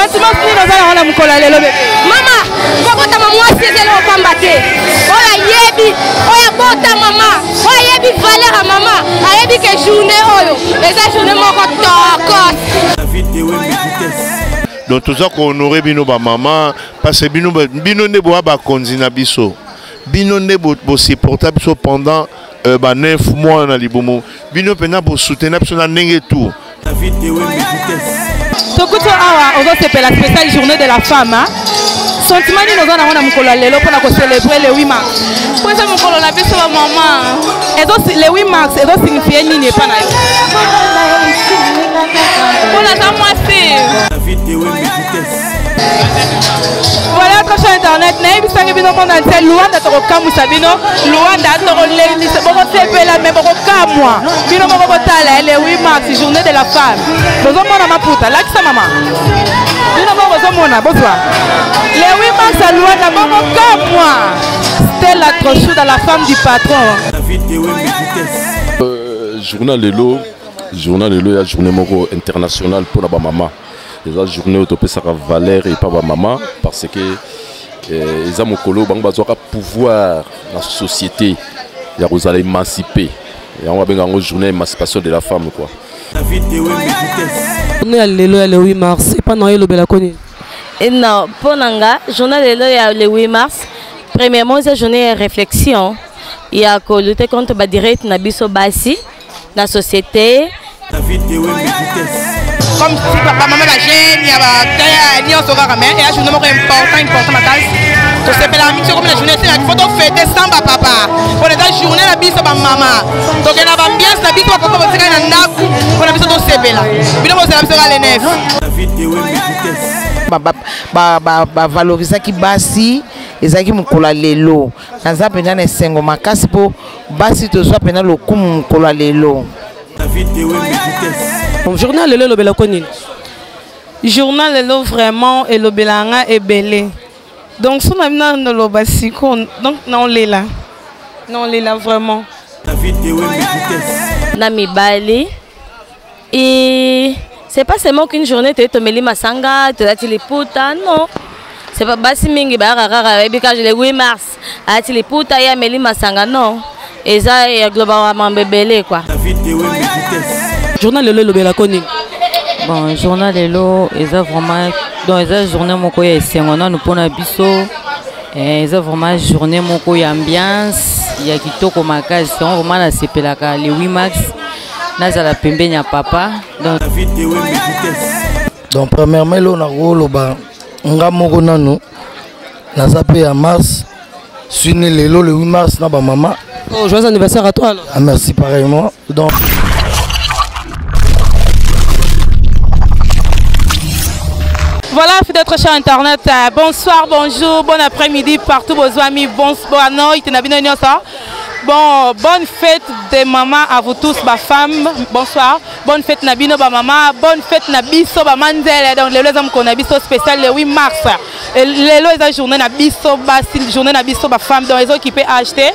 Sentiment ni nozala wana mukola lelo bébé. Mama, kokota mama asezela opamba te. Oya yebi, oya bota mama. Oya yebi valeur à mama. Ayebi que journée oyo. Eza journée moko tokos. Donc tout ça qu'on honorer bino ba maman parce que bino ne boa ba konzi na biso. Bino ne bo supporter biso pendant 9 mois na libomo. Bino pena pour soutenir biso na ndenge tout. Tokuto awa ozo sepela la spéciale journée de la femme. Sentiment ni nozana wana mukolo lelo pona ko célébrer le 8 mars. Pour ça mukolo na biso ba maman. Ezo le 8 mars ezo signifier nini pa na yo. Pona ta moitié. Voilà, quand je suis internet, je suis allé à Luanda, je suis allé à Luanda, le 8 mars, journée de la femme. Le 8 mars à Luanda, c'était la trochou de la femme du patron. Journal Lelo, il y a une journée internationale pour la maman. Il y a une journée où on a valeur et pas la maman parce que ils ont pouvoir dans la société, ils ont émancipé. Il y a une journée d'émancipation de la femme. On est le 8 mars, et pas Noël le Belaconi. Non, pour Nanga, journée le 8 mars, premièrement, c'est une journée de réflexion. Il y a que lutter contre la direct Nabiso Bassi dans la société. Comme si papa, maman, la jeune, il y a des gens qui sont important, important. To se pela mixo comme la journée c'est la photo fêter samba papa. Pour la journée la biso ba maman. Donc il y a l'ambiance la biso papa ba sika na ndaku. Pour la biso to se pela. Bino mo se la biso les neuf. Ba valoriser ki basi ezaki mukola lelo. Naza pena na sengo makasi po basi to zo pena lokumu mukola lelo. Bon journal lelo lo bela konini. Journal lelo vraiment et lo belanga est belé. Donc, si on a le basico, donc non, on est là. Non, on est là vraiment. Nami Bali. Et c'est pas seulement qu'une journée, tu es tombé masanga, tu as les putas, non. C'est pas basi mingi, barara, et puis quand je le 8 mars, tu as les putas, il y a meli masanga, non. Et ça, il y a globalement bébélé, quoi. Journal le lo bela koni. Bon, journal de l'eau, ils ont vraiment dans les journées mon coin c'est on a nous pour biso et ils ont vraiment journée mon coin ambiance il y a qui toque au magasin c'est vraiment la sepelaka le 8 mars naza la pembenya papa donc premièrement là on a roloba ngamoko nanu naza pe à mars suiné le 8 mars na ba maman. Oh joyeux anniversaire à toi alors. Ah merci pareillement donc. Voilà, fidèles chers internet, bonsoir, bonjour, bon après-midi, partout vos amis, bonsoir, bon, bonne fête de maman à vous tous, ma femme, bonsoir, bonne fête Nabino, ma maman, bonne fête Nabiso, ma manzelle, donc les hommes qu'on a biso spécial le 8 mars, les journée Nabiso, journée Nabiso, ma femme, donc les autres qui peuvent acheter.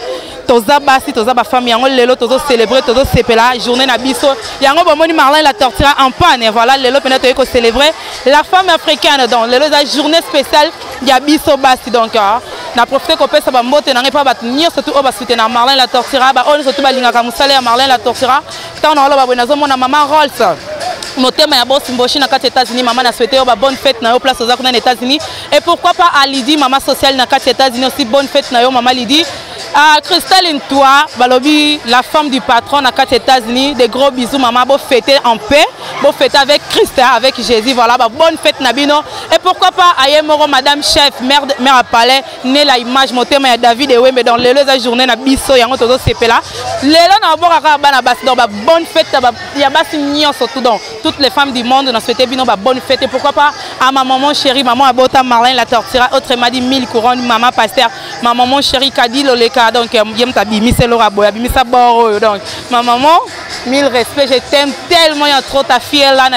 Toza basi toza ba famille yango lelo tozo célébrer tozo sepela journée na biso yango bomoni Marlin la tortilla en panne voilà lelo pena to célébrer la femme africaine donc lelo la journée spéciale ya biso basi donc na profiter ko pesa ba mbote na ngepa bat nyo surtout o ba soutenir Marlin la tortilla ba on surtout ba lingaka musale ya Marlin la tortilla tant on lo ba bonazo mona maman Rolls motema ya boss mboshi na kati États-Unis maman na souhaité ba bonne fête na yo place aux États-Unis États-Unis et pourquoi pas à Lydie maman sociale na kati États-Unis aussi bonne fête na yo maman Lydie. Christelle Ntoa, Balobi, la femme du patron à 4 États-Unis, des gros bisous maman, beau fêter en paix, beau fêter avec Christ, avec Jésus, voilà, bah, bonne fête Nabino. Et pourquoi pas Ayemoro, madame chef, mère à palais, né la image, motema ya David et mais dans les journées na biso yango tozo sepela. Lelo na boka bana bas donc bonne fête ya basi nyon surtout donc toutes les femmes du monde na souhaité bino bah bonne fête et pourquoi pas à ma maman chérie, maman Abota Marlin la tortilla, autre m'a dit 1000 couronnes, maman pasteur, ma maman chérie Kadi Loleka. Donc, donc ma maman, 1000 respects, je t'aime tellement, il y a trop ta fille là,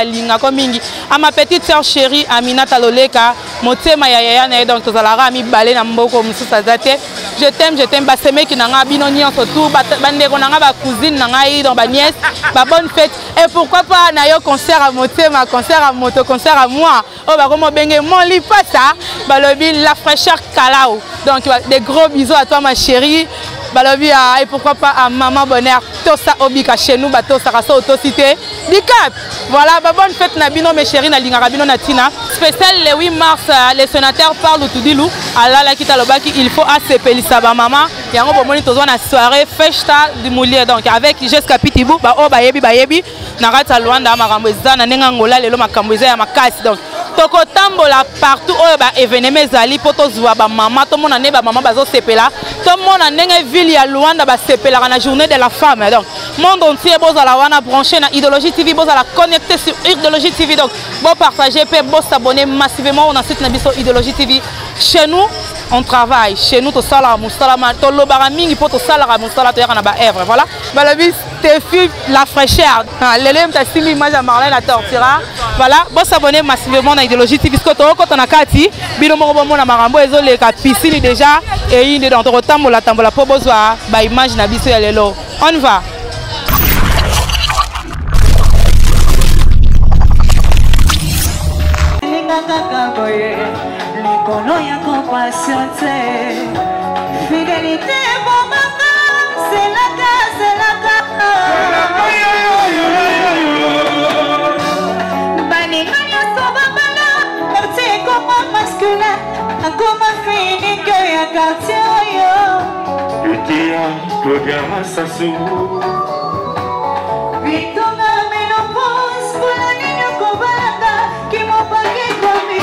à ma petite soeur chérie Aminata Loleka, motema ya yaya na donc tozalaka mibale na mboko mosusu aza te. Je t'aime basemeki na nga bino nyonso tout bandeko na nga ba cousine na ngai donc ba nièce ba bonne fête et pourquoi pas na yo concert à motema concert à moto concert à moi oh ba comme benge mon li pas ça balobi la fraîcheur Kalao donc des gros bisous à toi ma chérie balobi et pourquoi pas à maman bonheur tosa obika chez nous bato saraso autocité Dicap voilà ba bonne fête na bino mes chéris na lingara bino na tina spécial le 8 mars les sénateurs parlent tout dilou alala kita lobaki il faut asepelisa ba maman yango bomoni tozwa na soirée festa du moulier donc avec Jessica Pitibou ba o bayebi na rata Luanda makambo ezana nenga ngola lelo makambo ezaya makasi donc toko tambola partout oyo ba événement ezali po tozwa ba maman to mona ne ba maman bazo sepela to mona ndenge ville ya Luanda ba sepela na journée de la femme donc monde entier bozala wana branché na Idéologie TV bozala connecté sur Idéologie TV donc bon partager pe bon s'abonner massivement on a site na biso Idéologie TV chez nous on travaille chez nous to sala musala to lobara mingi po to sala musala to yana ba œuvre voilà balobi Tefi la fraîcheur lele mta simi image ya Marlène la tortira voilà bon s'abonner massivement na Idéologie TV parce que to ko na kati bino moko bomona marambo ezoleka piscine déjà et inde donc to tambola po bozwa ba image na biso ya lelo on va fidélité pour maman, c'est la case, c'est la case. Baniganya sobabala, quartier comme masculin, comme fini que ya quartier yo. Utia, programa sasu. Victoria menopause, pour la niña cobanda, qui m'a pagé comme il.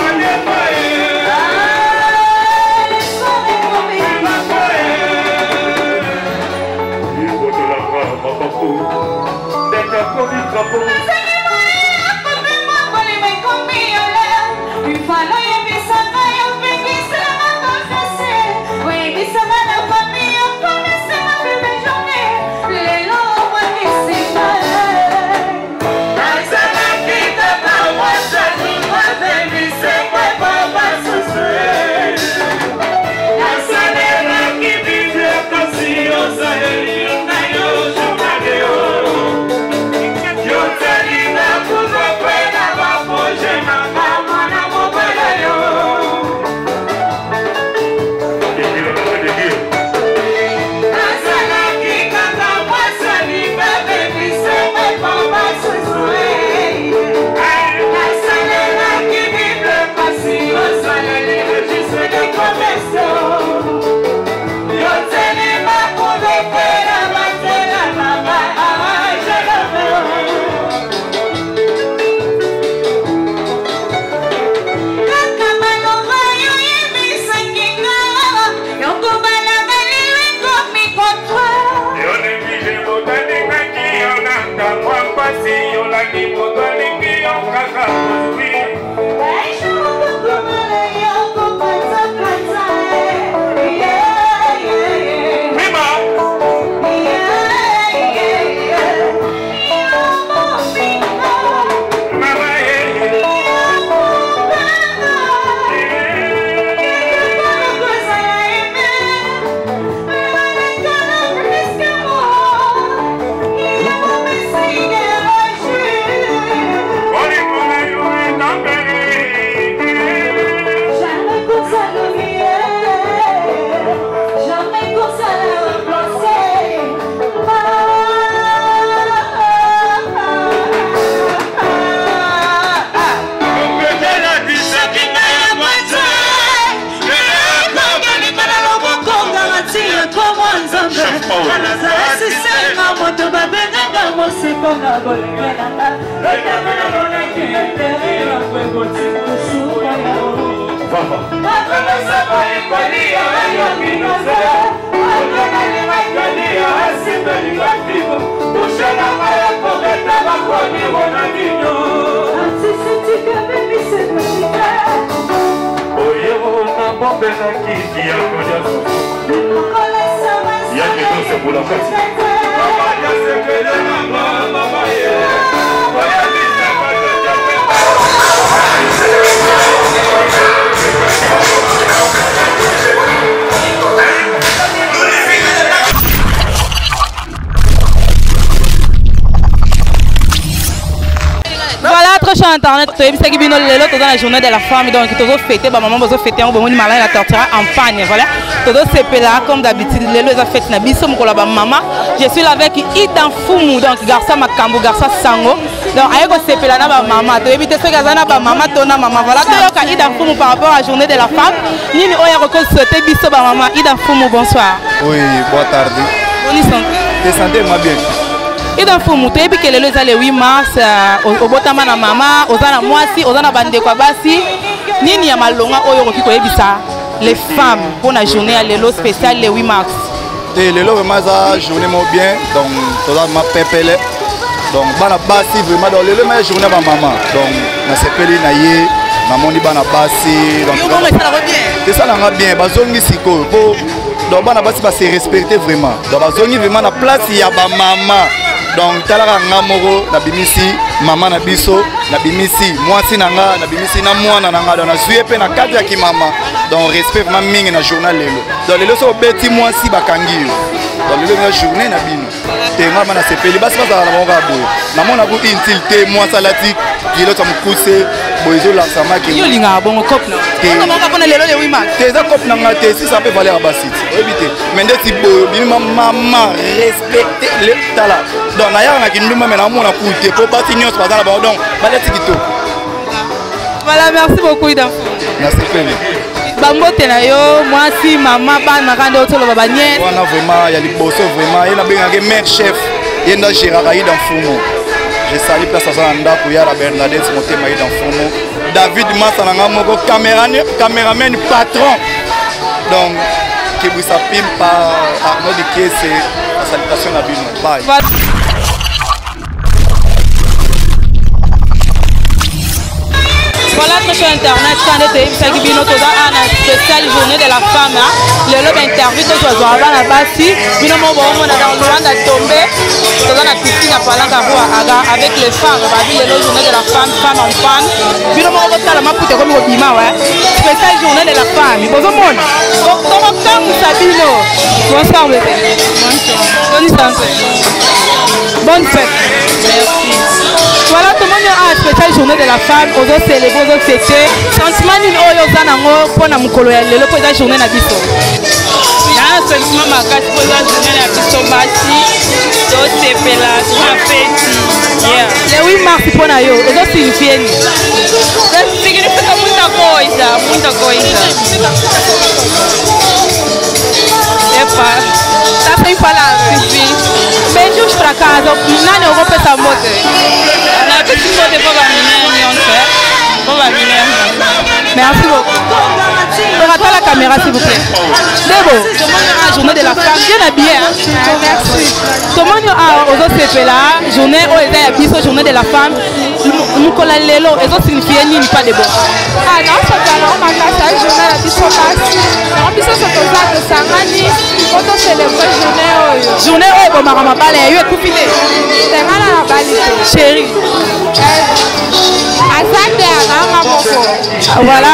internet toyebisaki bino lelo toza na journée de la femme donc tozofete bamama bozofete yango bomoni malai na tortira en pagne voilà tozosepela comme d'habitude lelo eza fete na biso mokolo ya bamama je suis là avec Ida Mfumu donc garçon makambo garçon sango donc aye kosepela na bamama toyebi te soki aza na bamama to na mama voilà toyoka Ida Mfumu par rapport à journée de la femme nini oyo akokosouhaite biso bamama Ida Mfumu bonsoir. Oui, bonne tarde. Bonne santé. Te sentez-moi bien. Ida Mfumu toyebi ke lelo eza le 8 mars obotama na mama oza na mwasi oza na bandeko ya basi nini ya malonga oyo okoki koyebisa les femmes pour la journée à lelo spéciale le 8 mars. Et lelo vraiment eza journée mo bien donc toza ma pepele donc bana basi vraiment donc lelo ma journée ba maman donc na sepeli na ye na moni bana basi donc c'est ça na bien bazongi siko po donc bana basi ba se respecter vraiment donc bazongi vraiment na place ya ba maman donc talaka nga moko na bimisi mama na biso na bimisi mwasi na nga na bimisi na mwana na nga donc na suye pe na kati ya kimama donc respect vraiment mingi na journal lelo donc lelo so beti mwasi bakangi yo donc lelo na journée na bino te nga na sepeli basi bazala na moko boye na mona ku intil te mwasi alati kilo ta mukuse boyezo la samaki yo linga bongo cop na te nga moko pona lelo le 8 mars te za cop na nga te si ça peut valer à basiti obité mais ndeti boyo bino mama respecter le tala donc na ya na kinduma mais na mona ku te po basi nyos bazala ba donc baleti kitoko. Voilà, merci beaucoup Ida Mfumu. Merci Pele. Bambote na yo, mwasi, mama, bana kande otolo baba nyet. Wana vraiment ya liboso vraiment yena bengake mère chef yenda Gérard Ida Mfumu. Je salue place à ndako ya Bernadette Motema Ida Mfumu. David Massa nanga moko caméraman patron. Donc qui vous s'appelle par Arnaud Diké c'est la salutation à bino. Bye. Voilà. Voilà notre internet quand on est ici bino toza ana spéciale journée de la femme lelo ba interview to toza bana basi bino mo bomo na dans Luanda tombé toza na piscine à Palanga Roi aga avec les femmes ba bi lelo journée de la femme femme en femme bino mo ko tala mapute comme obima ouais spéciale journée de la femme bozo mona donc comme Sabino bonsoir bébé bonne santé bonne fête merci. Voilà tout le monde a spéciale journée de la femme aux autres célébrer aux autres fêter sentiment nini oyo za nango pona mukolo ya lelo po eza journée na biso na sentiment makasi po eza journée na biso basi to sepela na fête yeah le 8 mars pona yo ezo signifie ni significa muita coisa epa tá sem palavras beijos pra casa nani okopesa mbote na pesi mbote po bamine nyonso po bamine merci beaucoup regardez la caméra s'il vous plaît Debo la journée de la femme bien habillé merci comment nous aux sepela journée o eza ya biso journée de la femme mukola lelo ezo signifie nini pas de bon ah non ça va on makasa journée la biso basi on biso sotoza tosangani poto célébrer journée oyo bomaka mabala ya yo ekufi te tengana na bali chéri azate akanga moko voilà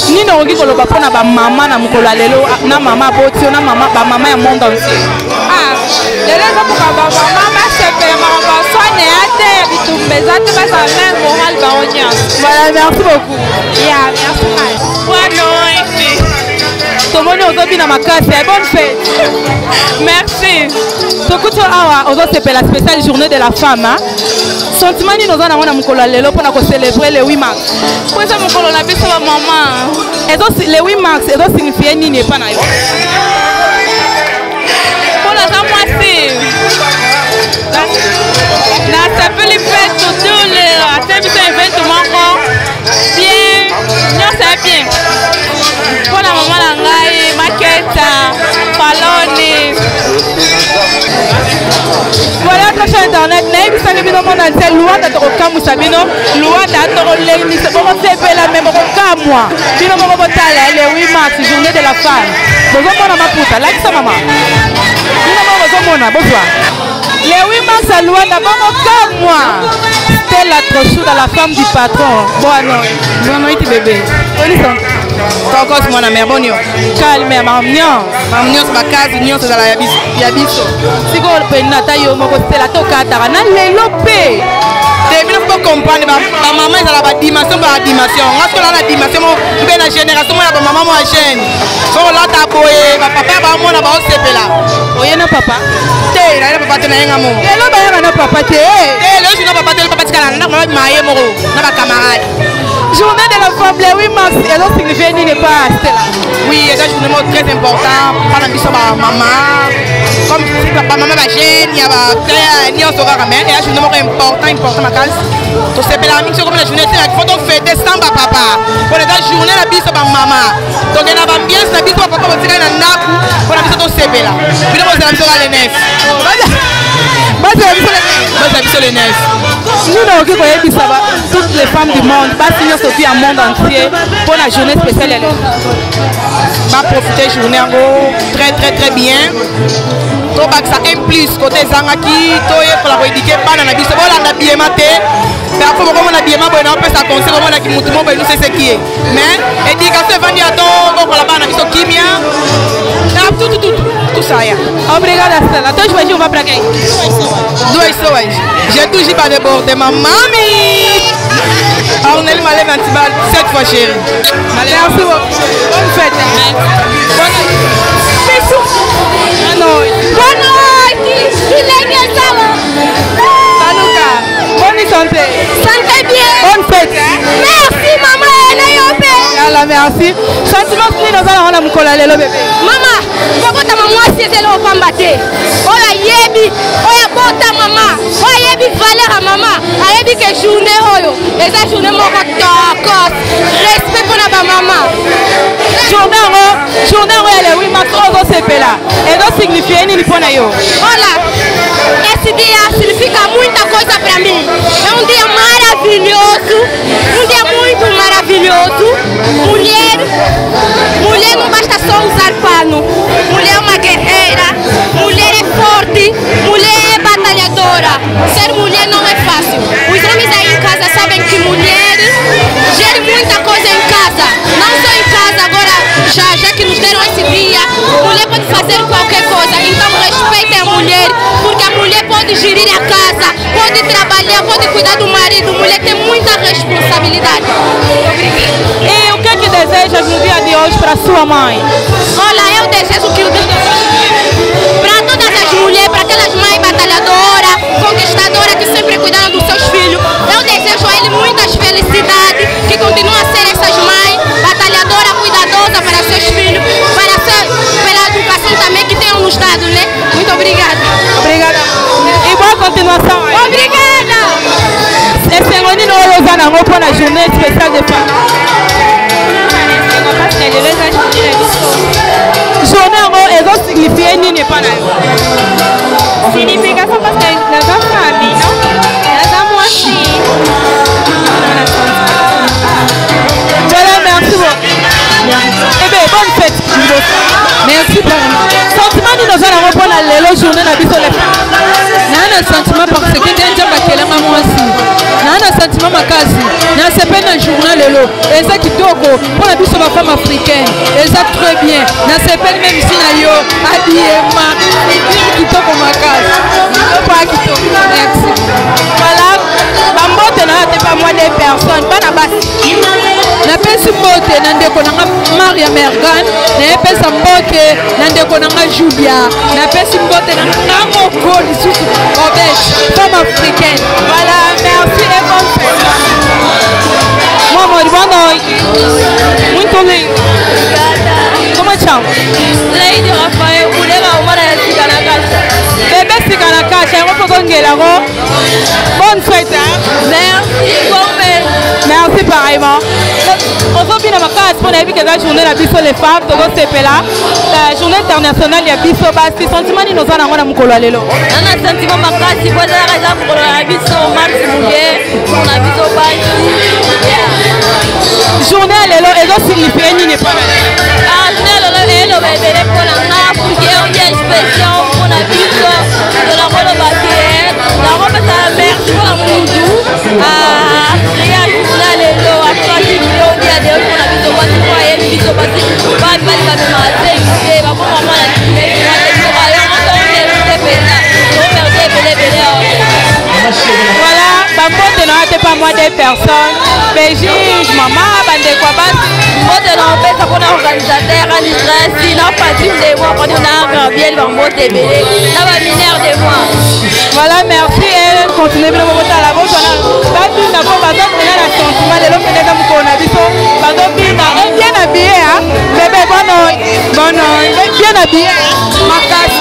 nini okoki koloba mpona bamama na mokolo ya lelo na mama botio na bamama ya monde entier lelo ezokoka bamama basepela makambo aswane ya te ya bitumba eza te bazala même moral bango nyonso voilà merci beaucoup ya merci mai wanoiti tomoni ozobina makasi ya bonne fête merci tokuti awa ozosepela spéciale journée de la femme sentiment nini oza nango na mokolo ya lelo mpona kocélébrer le 8 mars po eza mokolo na biso bamama le 8 mars ezosignifie nini epa na yo mpona za mwasi nasepeli mpe tutule ate biso event moko bien nyonso ya bien mpona mama na ngai maketa paloni voilà notre internet nayebisaki bino mona nse luanda tokokamwisa bino luanda tokolengisa bokosepela me bokokamwa bino moko botala le 8 mars journée de la femme bozomona maputa lakisa mama bino moko bozomona bozwa le 8 mars à luanda bokokamwa Stella Trochouda la femme du patron bon nuit bébé Kokos mwana mère bonio calme mamnyos bakazi nyonso ezala ya biso sikoyo pena ta yo moko Stella tokataka na lelo pe te bino comprendre ba maman ezala ba dimension ngasko la dimension mpe na génération ya ba maman mo jeune so la ta boye ba papa ba mona ba osepela oye na papa te na papa te na yenga mo lelo ba yenga na papa te lelo je na papa te papa tikala na ma maye moko na ba camarade journée de la femme le 8 mars et donc signifie ni ne pas Stella oui c'est un journée très important para biso ba maman comme si papa maman ba jeune ya ba frère ni on sera mais et un journée important ma case to sepela mixo comme la journée c'est la photo fêter sans papa pour la journée la biso ba maman donc na ba ambiance na biso papa ba tika na ndaku pour la biso to sepela bino mo zela biso les neuf Bas les neuf nous n'avons que toutes les femmes du monde bas signer Sophie à monde entier pour la journée spéciale va profiter journée très bien to baksa un plus côté zangaki to pour la éduquer bana na biso bolanda biema te mais après comment on a biema bon on peut ça conseil comment on a qui mutu mo nous c'est ce qui est mais éducation vandi à ton pour la bana biso kimia tout ça ya obrigada Stella toi je on va para quem dois hoje j'ai toujours pas de bord de ma mamie Arnel m'a levé antibal 7 fois chérie merci beaucoup bonne fête bonne bonne santé bien bonne fête merci maman yala merci sentiment ni dans la wana mukola lelo bébé mama bokota mama siete lo pamba te oya yebi oya bota mama oya yebi valeur à mama ayebi que journée oyo eza journée moko tokos respect pour ba mama journée oyo le 8 mars ozo sepela ezo signifie nini pona yo hola esse dia significa muita coisa para mim é um dia maravilhoso um dia muito maravilhoso mulher não basta só usar pano mulher é uma guerreira mulher é forte mulher é batalhadora ser mulher não é fácil os homens aí em casa sabem que mulher gera muita coisa em casa não só em casa agora já que nos deram esse dia mulher pode fazer qualquer coisa então respeitem a mulher porque a mulher pode gerir a casa pode trabalhar, pode cuidar do marido mulher tem muita responsabilidade. E o que desejas no dia de hoje para sua mãe? Olha, eu desejo que o dia de hoje para todas as mulheres, para aquelas mães batalhadoras, conquistadoras que sempre cuidaram dos seus filhos, eu desejo a ele muitas felicidades, que continuem a ser essas mães batalhadoras, cuidadosas para seus filhos, pela educação também que tenham nos dado, né? Muito obrigada. Obrigada. E boa continuação. Obrigada. Esse é o nino Rosana, vou pôr na journée spéciale de femmes. Journée ego signifie nini pana yo? Significação parce que dans la famille, non? Dans moi aussi. Voilà, merci beaucoup. Eh bien, bonne fête. Merci beaucoup. Sentiment ni nous allons reprendre la journée na biso les femmes. Na sentiment parce que déjà bakelanga moi aussi. Na sentiment makasi. Na sepena na journée lelo. Et ça kitoko pour la biso ma femme africaine. Et ça très bien. Na sepena même ici na yo habillé ma kitoko makasi. Pas kitoko. Merci. Voilà. Bambote na te pas moi des personnes, pas na basi. Na pesi mbote na ndeko na Maria Mergan, na pesa mbote na ndeko na Julia, na pesi mbote na ngoko lisusu Robert, femme africaine. Voilà, merci et bonne fête. Maman, boa noite. Muito lindo. Como chama? Lady Rafael, mulher umara ya sigana kasha. Bebê sigana kasha, eu vou congela go. Bonne fête. Merci, bonne fête. Merci pareillement. On va bien à ma case pour la journée la biso les femmes, tout c'est là. La journée internationale ya biso basi sentiment ni nous allons na mukolo lelo. Na sentiment makasi kwa za raza pour la biso mars muye, pour la biso basi. Journée lelo et donc signifie ni ne pas. Ah, lelo lelo bébé pour la nga pour que on y spécial pour la biso de la rôle bâtie. La robe ça merci pour la moudou. Ah, rien journée lelo à toi qui on y a des pour la biso basi pour elle biso basi. Pas de mal de manger, c'est pas pour maman la journée. Voilà, bambote na te pas moi des personnes. Belgique, maman, bande quoi bas. Moi de l'empêche pour l'organisateur, à l'Israël, sinon pas du de moi, quand on a un grand bien, le mot de bébé, ça va mineur de moi. Voilà, merci et continuez bien mon à la bosse. Pas tout d'abord, pas tout la sentiment de l'homme qui est dans mon abisso. Pas tout bien habillé, hein. Bébé, bien habillé. Ma casse,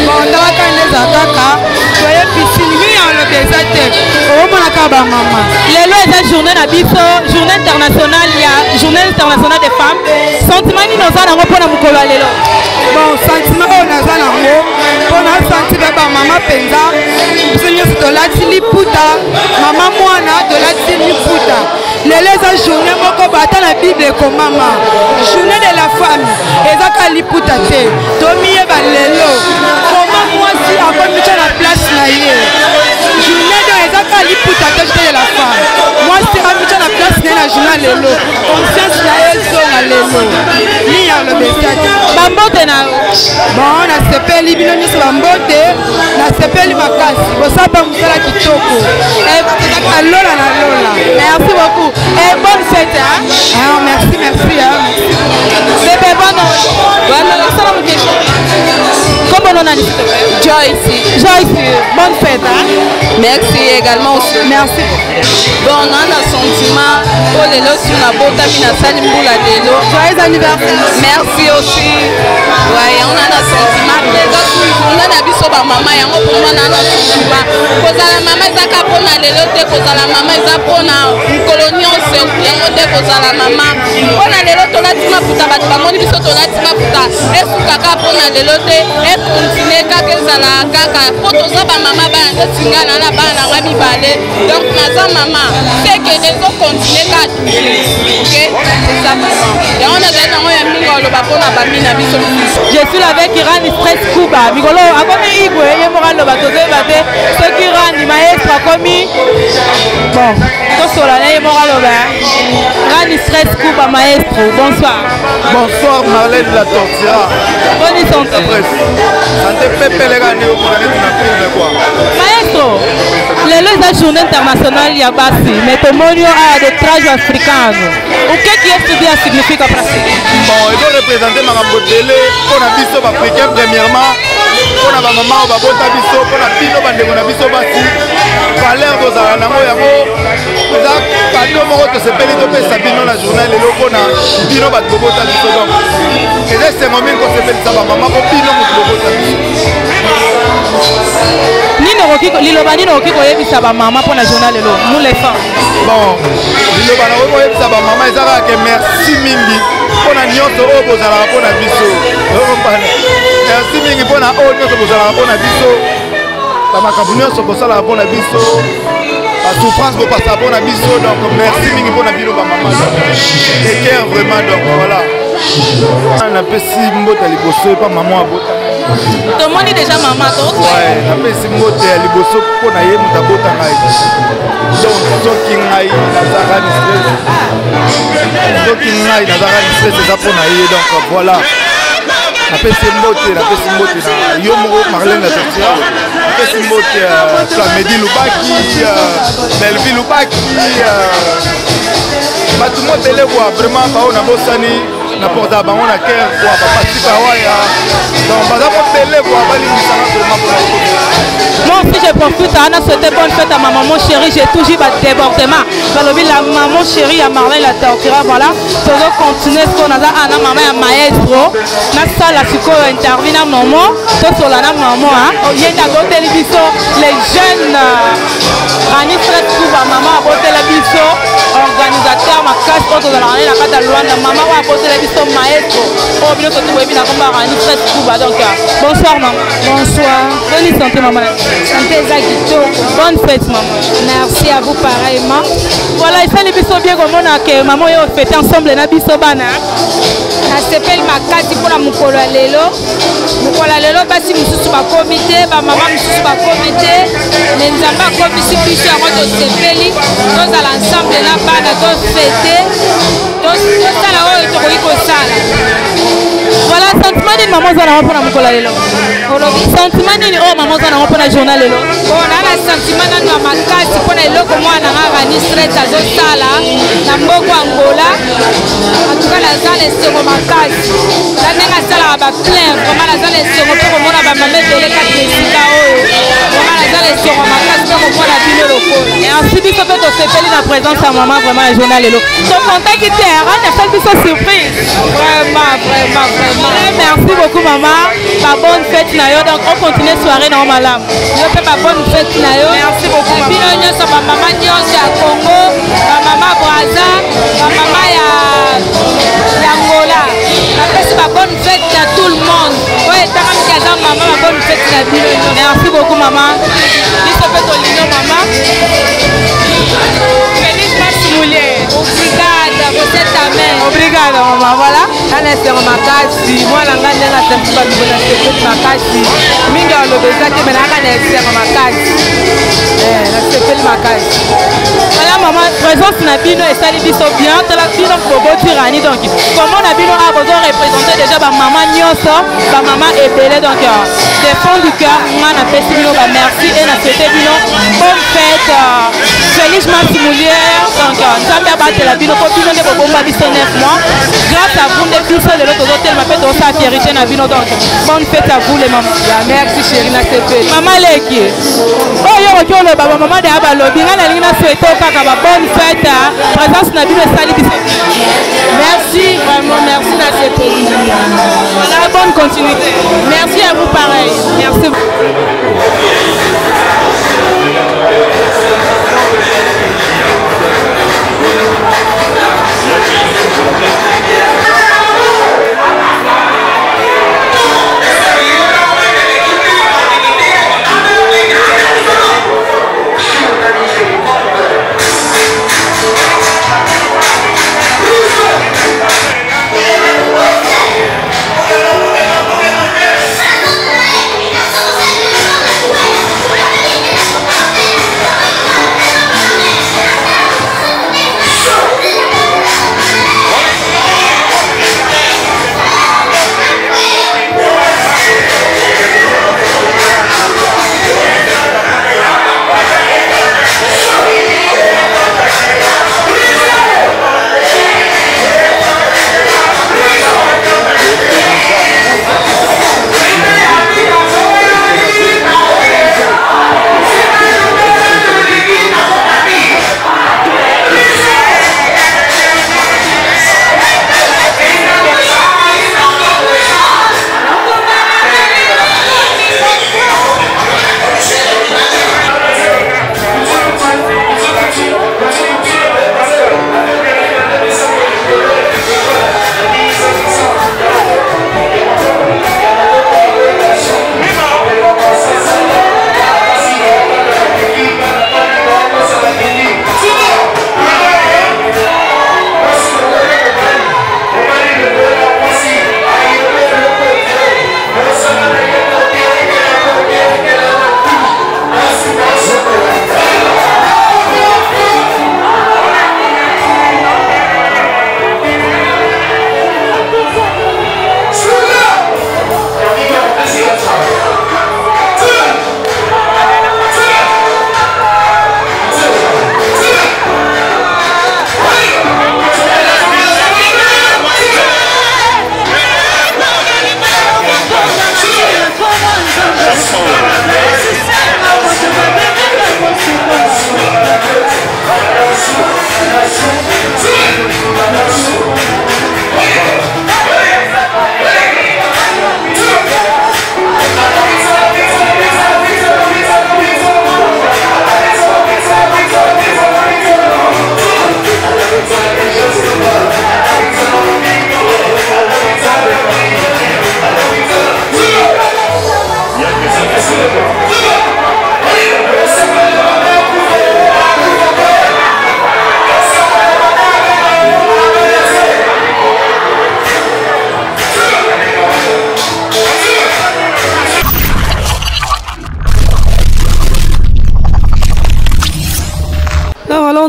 bon, dans la canne des attaques, soyez piscine, oui, on le déserte. Oh, mon akaba maman. Les lois et la journée d'abisso, journée internationale, il y a journée internationale des femmes. Sentiment ni nos ans pour la mukolo lelo. Bon, sentiment on a ça pour la sentiment par maman penza. Seigneur de la tiliputa, maman moana de la tiliputa. Les journée moko bata la Bible comme maman. Journée de la femme. Ezaka liputa te. Tomiye ba lelo. Comment moi si encore mis la place na yé. Journée de ezaka liputa te de la femme. Moi si a mis la place na journée lelo. Conscience na elle so na lelo. Ni ya le message. Bambote na. Bon, na sepeli bino ni so bambote. Na sepeli makasi. Bosaba musala kitoko. Et lola na lola. Merci beaucoup. Et bonne fête, hein? Ah, merci, merci, hein? Bébé, bonne question. Comment on a dit? Joyce. Joyce, bonne fête, hein? Merci également aussi. Merci. Bon, on a un sentiment pour les lots sur la botte, à Salimboula de l'eau. Joyeux anniversaire. Merci aussi. Ouais, on a un sentiment. On a un biseau à maman, et on a un sentiment. Parce que la maman est à Capona, les lots, parce que la maman est à Pona, une colonie, on sait où il y a un parce que la maman. On a les lots, on a dit ma puta, on a dit ma puta, et sous caca, on a les lots, et continuer, caca, caca, pour tout ça, maman, la bana, rami balé. Donc, ma maman, c'est que les autres continuent à toucher. Ok? C'est ça, maman. Et on a dit, je suis avec Iran Stress Kuba. Migolo, avant de y aller, il y a moral le bateau de bateau. Ce qui rend les maîtres a commis. Bon, tout sur l'année, il y a moral le bateau. Iran Stress Kuba, maestro. Bonsoir. Bonsoir, Marlène la Tortira. Bonne santé. Santé, Pepe, les gars, nous avons quoi? Maestro, la journée internationale, il y a Bassi, mais tout le monde a des trajes africains. Qu'est-ce qui est signifie à pratique? Bon, il doit représenter ma modèle pour la biso africaine premièrement, pour la maman, pour la biso, pour la pino, pour la biso Bassi, valeur de la nango yango, ça cadeau moko to se peli to pe sabino la journée le loko na pino ba bota biso donc. Et c'est moment qu'on se peli ça maman ko pino mo bota biso. Liloba nino okiko yebisa ba maman pour la journée lelo nous les femmes. Bon, liloba na ko yebisa ba maman ezaka ke merci mingi pour na nyoto o bozala pour na biso. Merci mingi pour na o nyoto bozala pour na biso. Ba makambo nyonso bozala pour na biso. La souffrance pour passer pour na biso donc merci mingi pour na bino ba maman. Et cœur vraiment donc voilà. On a pesi mbota liboso pas maman abota. Tout le monde est déjà maman, toi? Ouais, on a pesi mbota liboso pour na ye muta bota ngai. Donc soki ngai nazara ni stress. Soki ngai nazara ni stress ça pour na ye donc voilà. On a pesi mbota na yo moko Marlène la Tortira. On a pesi mbota Medi Lubaki, Melville Lubaki. Tout le monde est là vraiment on a bossani. N'importe quoi, on a cœur, on va participer à Waya. Donc, on va faire pour moi aussi, je profite, on a souhaité bonne fête à ma maman chérie. J'ai toujours un débordement. La maman chérie à Marlène la Tortira, voilà. Je vais continuer ce qu'on a à la maman à maestro. Na salle à Suko intervient à maman. Tout sur la maman. Il y a une télévision, les jeunes. Anis Retrouve à maman à botter la biso. Organisateur, ma casse contre la reine, la carte à Luanda. Maman va botter la biso maestro. Oh, bien que tu vois bien comme Anis Retrouve. Donc, bonsoir maman. Bonsoir. Bonne santé maman. Santé Zagito. Bonne fête maman. Merci à vous pareillement. Voilà, il fait les bisous bien comme on a que maman et on fête ensemble na biso bana. Ça s'appelle ma carte pour la mukolo lelo. Mukolo lelo basi mususu ba comité, ba maman mususu ba comité. Mais nzamba komisi biso yango to sepeli. Tous à l'ensemble na bana to fêter. Tous sala oyo to koyi ko sala. Voilà, sentiment nini maman oza nango mpona mokolo lelo sentiment nini oyo maman oza nango mpona journal lelo naa na sentiment nano ya makasi mpona eloko mwana nanga vanisret azosala na mboko angola atuka naza na esengo makasi na ndenge asalaka baplein vraimen naza na esengo mpe komona bamama ebele kati na esika oyo vraimen naza na esengo makasi mpe komona bino lokola merci biso mpe tosepeli na présence ya mama vraiment ya journal lelo tokontaki te arani asali biso surprise vraiment merci beaucoup mama babonne fête na yo donc on continue soirée na yo malamu yo mpe babonne fête na yo merci beaucoup bino nyonso bamama nyonso ya congo bamama braza bamama ya angola bapesi babonne fête ya tout le monde oyo etaka miki aza mama babonne fête na bino merci beaucoup mama biso mpe tolingo mama félix maximoulier obrigada você também obrigada mama voilà ana esengo makasi mwana nga ndenge asembi balubu na sepeli makasi mingi alobezaki me naka na esengo makasi na sepeli makasi voilà mama présence na bino esali biso bien tala bino bobotirani donc comment na bino a bozo représenter déjà bamama nyonso bamama ebele donc des fonds du cœur nga napesi bino bamerci et na souhaite bino bonne fête félix maximoulière donc nzambe abatela bino mpo bino nde bobomba biso 9 mois grâce à vous nde biso lelo tozotelema mpe tozosala fierité na bino donc bonne fête à vous les mamans merci chéri na sepeli mama leki oyo okoki oloba bamama deya balobi ngai nalingi na souhaite kaka babonne fête présence na bino esali biso merci vraiment merci na sepeli voilà bonne continuité merci à vous pareil merci Thank you.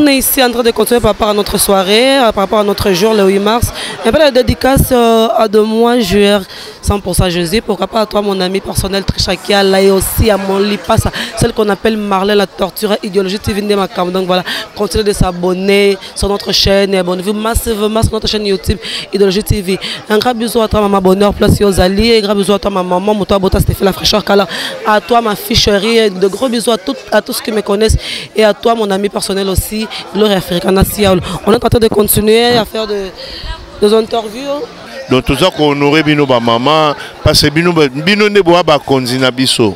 est ici en train de continuer par rapport à notre soirée, par rapport à notre jour, le 8 mars. Un peu la dédicace à de moi, joueur 100% Jésus. Pourquoi pas à toi, mon ami personnel Trichakia, là et aussi à mon Lipasa, celle qu'on appelle Marlène la torture, Idéologie TV Ndemakam. Donc voilà, continuez de s'abonner sur notre chaîne et abonnez-vous massivement sur notre chaîne YouTube Idéologie TV. Un grand bisou à toi, maman Bonheur, place Yozali, et un grand bisou à toi, ma maman, Moutoua Bota, Stéphane La Fraîcheur Kala. À toi, ma fille chérie, de gros bisous à tous qui me connaissent et à toi, mon ami personnel aussi, Gloria Africana Siaoul. On est en train de continuer à faire des interviews. Donc tout ça qu'on aurait bino ba maman parce que bino ne boa ba konzina biso.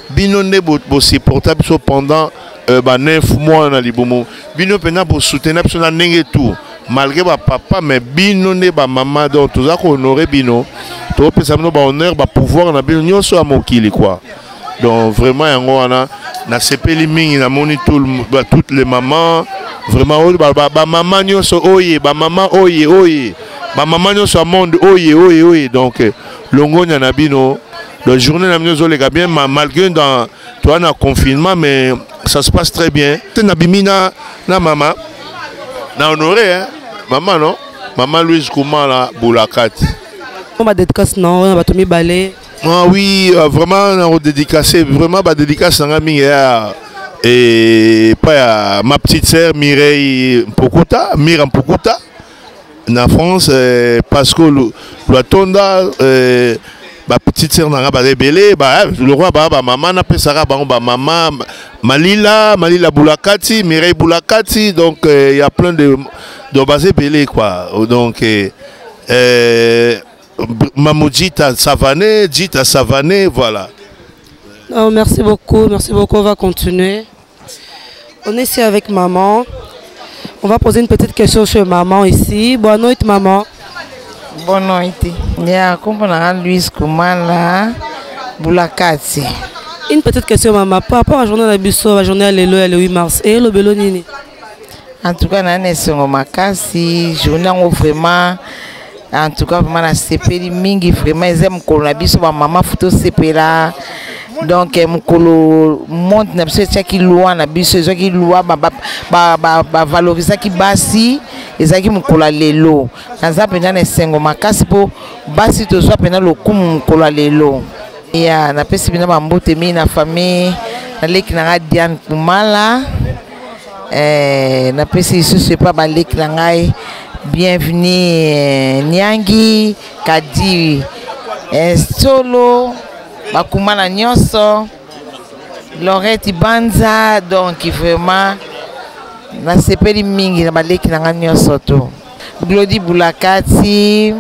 Bino ne bo supporter biso pendant 9 mois na libomo. Bino pena bo soutenir biso na ndenge tout. Malgré ba papa mais bino ne ba maman donc tout ça qu'on aurait bino. To pesa bino ba honneur ba pouvoir na bino nyonso a mokili quoi. Donc vraiment yango wana na sepeli mingi na moni toutes les mamans vraiment ba maman nyonso oye ba maman oye ba maman nyonso a monde oye donc longo na bino la journée na bino les gars bien malgré dans toi na confinement mais ça se passe très bien na bimina na maman na honoré hein maman non maman Louise Koumala Boulakati on va dédicace non on va tomber balai. Ah oui, vraiment, on a dédicacé, vraiment, ma dédicace et pas ma petite sœur Mireille Mpokuta, Mira Mpokuta, en France, parce que le tonda, ma petite sœur n'a pas rebellé, le roi, maman n'a pas ça, maman, Malila Boulakati, Mireille Boulakati, donc il y a plein de basés belés, quoi. Donc, Maman Djita Savané, voilà. Oh, merci beaucoup, on va continuer. On est ici avec maman. On va poser une petite question sur maman ici. Bonne nuit maman. Bonne nuit. Ya comprendre Louise Koumala Boulakati. Une petite question maman. Par rapport à la journée de Bisso, la journée le 8 mars. Et le Belo Nini. En tout cas, on a makasi journée vraiment. En tout cas, vraiment, la CPI mingi vraiment ils aiment qu'on a biso ba maman photo CPI là. Donc mukolo monte na biso qui loin na biso qui loin ba valoriser qui basi ezaki mukolo lelo. Naza pena na sengo makasi po basi to soit pena le coup mukolo lelo. Ya na pesi bina ba mbote mi na famille na leki na Diane Koumala. Na pesi ce pas ba leki na ngai. Bienvenue Nyangi Kadi Solo Bakumana Nyonso Lorette Banza donc vraiment na sepeli mingi na baleki na nyonso to Glody Boulakati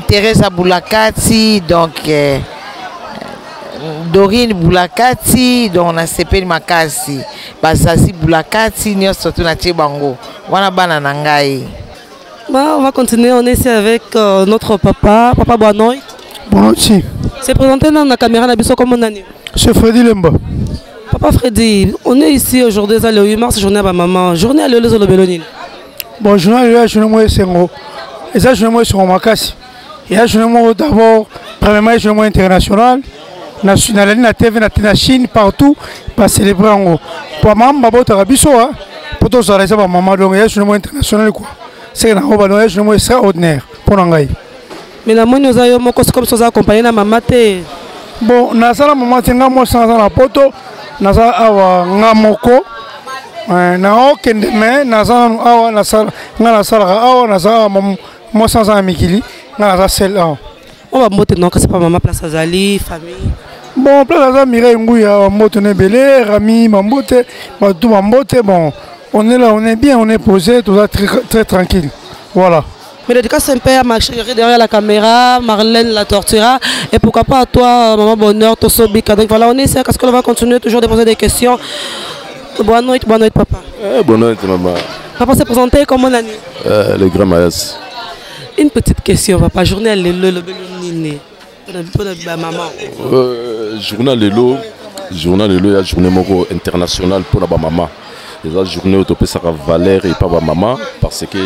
Teresa Boulakati donc Dorine Boulakati donc na sepeli makasi Basasi Boulakati nyonso to na Tchebango wana bana na ngai. On va continuer, on est ici avec notre papa Boanoy. Bonjour. C'est présenté dans la caméra d'Abisso comme on a dit. C'est Freddy Lemba. Papa Freddy, on est ici aujourd'hui, le 8 mars, journée à ma maman. Journée à l'Eulé le Bélonine. Bon, journée à l'Eulé, journée à Sengo. Et ça, journée sur Makassi. Et là, journée d'abord, premièrement, journée internationale. Nationale, la TV, la Chine, partout, pour célébrer en gros. Pour maman, Abisso, pour tous les gens, maman, donc il y a journée internationale quoi. C'est un voyage extraordinaire pour nous. Mais la monnaie, nous avons comme ça accompagné la maman. Bon, Nazara maman, moi sans la poto, Nazara awa ngamoko, na okende mais Nazara awa Nazara moi sans amikili, Nazara celle là. On va monter non, c'est pas maman place Azali, famille. Bon, place Azali, Mireille Ngouya, Mbote Nebele, Rami, Mambote, tout Mambote, bon. On est là, on est bien, on est posé, tout ça très tranquille. Voilà. Mais dédicace un peu à ma chérie derrière la caméra, Marlène la tortura. Et pourquoi pas à toi, maman Bonheur, Tosso Bika. Donc voilà, on est ici parce qu'on va continuer toujours de poser des questions. Bonne nuit, papa. Bonne nuit, maman. Papa s'est présenté comme on a dit. Le grand Mayas. Une petite question, papa. Journée à l'élo, le Bélonine. Pour la maman. Journée à l'élo, il y a une journée internationale pour la maman. La journée autopée ça Valère et pas maman parce que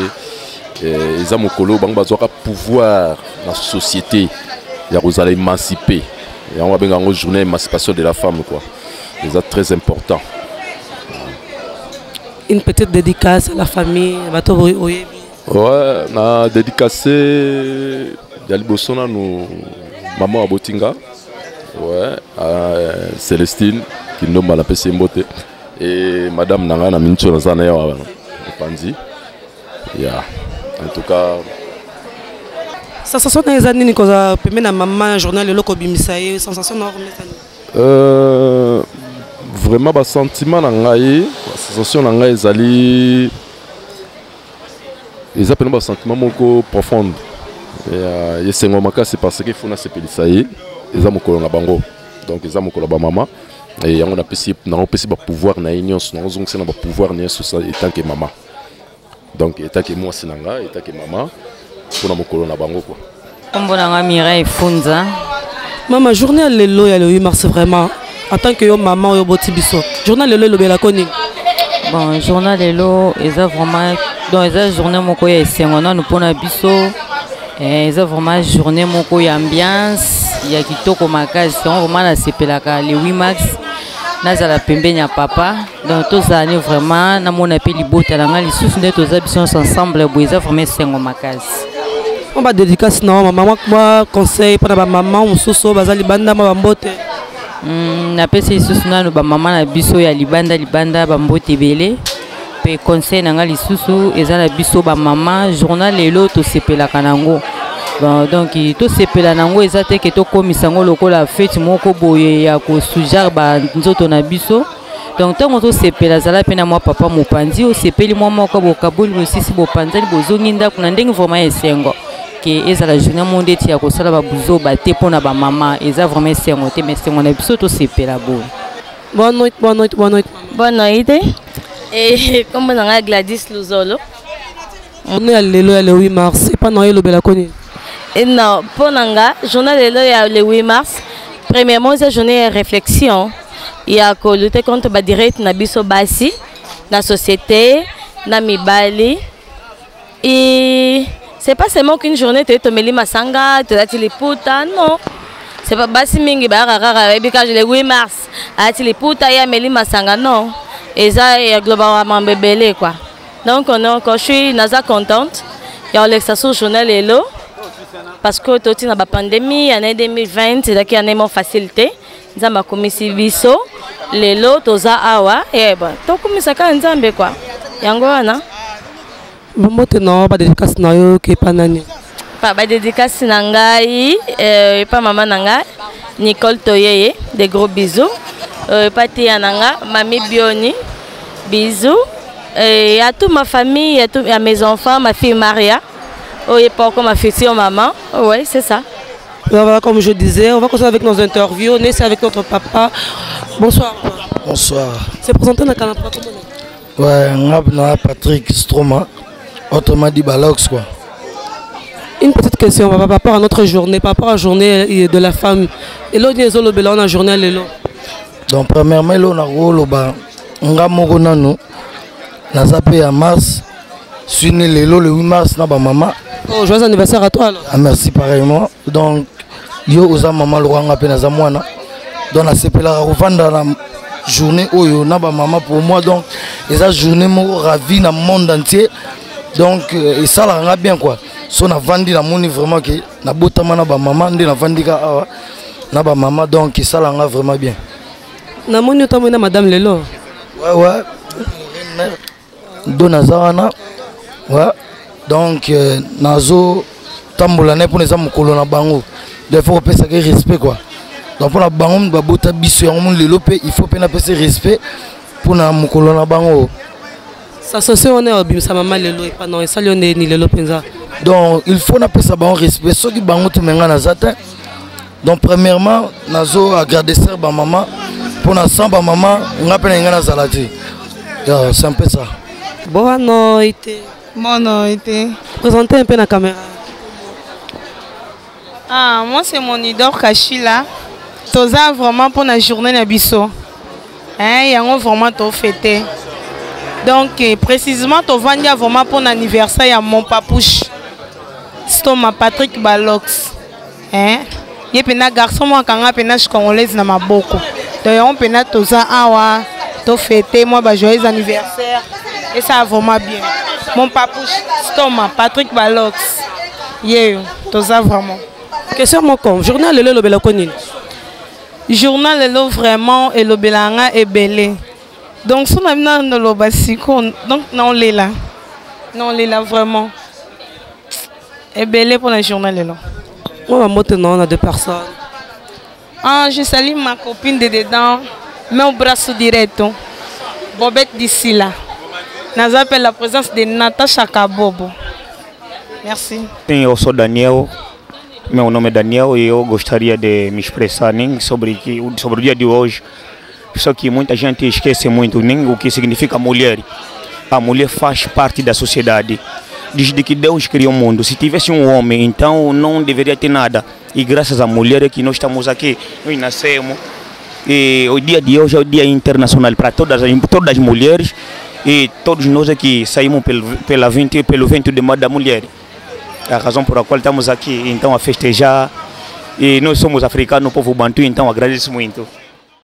ils ont colo bang bazoka pouvoir dans la société il y a vous allez émanciper et on va bien une journée émancipation de la femme quoi c'est très important. Une petite dédicace à la famille. Ouais, on a dédicacé Yalibosona nous maman Abotinga. Ouais, à Célestine qui nous m'a appelé Mbote et madame Nangana Mincho Nazana ya Panzi. Yeah. En tout cas sensation des années que ça permet à maman journal le loco bimisaye sensation vraiment ba sentiment na ngai sensation na ngai ezali ils appellent ba sentiment moko profond et yesengo makasi parce que funa sepelisa ye eza mokolo na bango donc eza mokolo ba maman et yango na pesi ba pouvoir na union na ozongisa na ba pouvoir na so etant que maman donc etant que moi sinanga etant que maman pour mokolo na bango quoi. Comme on Mireille Funza. Maman, journée lelo ya le 8 mars vraiment en tant que maman yo boti biso. Journée lelo lo bela koni. Bon, journée lelo eza vraiment donc eza journée moko ya esengona nous pona biso. Eza vraiment journée moko ya ambiance ya kitoko makasi. On vraiment na sepelaka le 8 mars. Nazala pembeni ya papa. Donc tous années vraiment na mona pe libota na ngali sous nde toza biso ensemble boeza vraiment sengo makasi. On va dédicace non maman moi conseil pour la maman mususu bazali banda mabambote. Na pesi sous na no ba maman na biso ya libanda bambote belé. Pe conseil na ngali susu ezala biso ba maman journal lelo to sepela kanango. Donc to sepela nango ezate ke to komisango lokola fête moko boye ya ko sujar ba nzoto na biso. Donc tant que sepela zala pena moi papa mopanzi o sepeli moi moko bokabuli bosisi bopanzali bozonginda kuna ndenge vraiment esengo. Que eza la journée mondiale ya ko sala ba buzo ba te pona ba maman eza vraiment esengo te mais sengo na biso to sepela bo. Bonne nuit. Bonne nuit. Et comme on a Gladys Luzolo. On est le 8 mars, c'est pas Noël au Belakoni. Et non, pour Nanga, journée le 8 mars, premièrement, c'est journée de réflexion. Il y a que lutter contre la direct na biso basi, la société, na mibali. Et c'est pas seulement qu'une journée tu te meli masanga, tu as les puta, non. C'est pas basi mingi ba rara et quand le 8 mars, a les puta ya meli masanga non. Et ça est globalement bébélé quoi. Donc on est encore, je suis contente. Il y a l'exercice journal et l'eau. Parce que tout est dans la pandémie, en 2020, c'est qu'il y a une facilité. Nous avons commis biso, les lots, toza awa, et bon, tout comme ça quand on quoi. Yango ana. Bon non, pas dédicace na yo ke panani. Pas dédicace nangai, pas maman nangai, Nicole Toyeye, des gros bisous. Pas tia nanga, mamie Bioni, bisous. Et à toute ma famille, à mes enfants, ma fille Maria. Oui, pas comme ma future maman. Oui, c'est ça. Voilà, comme je disais, on va continuer avec nos interviews. On est avec notre papa. Bonsoir. Bonsoir. C'est présenté dans le canapé. Ouais, on a Patrick Stroma, autrement dit Balox quoi. Une petite question par rapport à notre journée, par rapport à la journée de la femme. Et là, on a une journée lelo. Donc, premièrement, on a moko nanu. Na zappé à mars. Suis né le 8 mars na ba maman. Oh, joyeux anniversaire à toi alors. Ah, merci pareillement. Donc yo oza maman loanga pe na za mwana. Donc na sepela rovanda la journée oyo na ba maman pour moi donc eza journée mo ravi na monde entier. Donc et ça la nga bien quoi. So na vandi na moni vraiment que na botama na ba maman ndé na vandi ka awa na ba maman donc ça la nga vraiment bien. Na moni otamona madame Lelo. Ouais. Donazana. Ouais. Donc nazo tambola pour les amis kolona bango. Il faut que ça respect quoi. Donc pour la bango ba bota biso ya mon lelopé, il faut pena passer respect pour na mukolona bango. Ça c'est on est au sa maman lelo et pas non ça on est ni lelo penza. Donc il faut na passer bango respect ceux qui bango tout menga na zata. Donc premièrement nazo agradecer ba maman pour na samba maman ngapena ngana zalati. C'est un peu ça. Bonne nuit. Bonne nuit. Présentez un peu la caméra. Ah, moi c'est mon idole Kachila. Toza vraiment pour la journée de Bisso. Il y a vraiment tout fêté. Donc précisément tu vas vraiment pour l'anniversaire à mon papouche. C'est ma Patrick Balox. Il y a un garçon moi quand on a congolaise na maboko. Donc on peut na toza awa to fêter moi ba joyeux anniversaire. Et ça va vraiment bien. Mon papouche, Stoma, Patrick Balox. Yeah, tout ça vraiment. Question mon com, journal le lobela konini. Journal le vraiment et le belanga est belé. Donc si on a mis dans le basico, donc non les là. Non les là vraiment. Et belé pour le journal là. On va maintenant on a 2 personnes. Ah, je salue ma copine de dedans, mon braceau direct. Bobette d'ici là. Nous appelle la présence de Natacha Kabobo. Merci. Eu sou Daniel, meu nome é Daniel e eu gostaria de me expressar nem sobre o dia de hoje. Só que muita gente esquece muito nem o que significa mulher. A mulher faz parte da sociedade. Desde que Deus criou o mundo, se tivesse um homem, então não deveria ter nada. E graças à mulher é que nós estamos aqui, nós nascemos. E o dia de hoje é o dia internacional para todas as mulheres e todos nós aqui saímos pelo vento de mar da mulher. É a razão por a qual estamos aqui, então, a festejar. E nós somos africanos, povo bantu, então agradeço muito.